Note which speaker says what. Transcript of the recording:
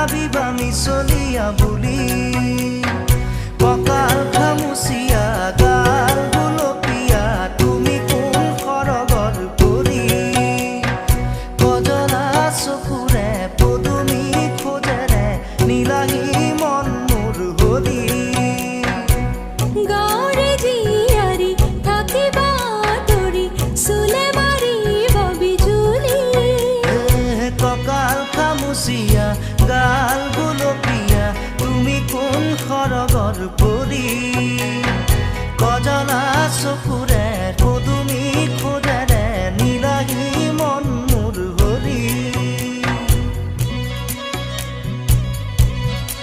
Speaker 1: ভাবিবা মিছলিয়া বুলি কঁকাল খামুচিয়া গাল গুলপীয়া তুমি কোন সৰগৰ পৰি কজলা চকুৰে পদুমী খোজেৰে নীলাহী মন মোৰ হৰি
Speaker 2: গাঁৱৰে জীয়াৰী থাকিবা তৰি চুলে মাৰিব বিজুলি
Speaker 1: কঁকাল খামুচিয়া গাল গুলপীয়া তুমি কোন সৰগৰ পৰি কজলা চকুৰে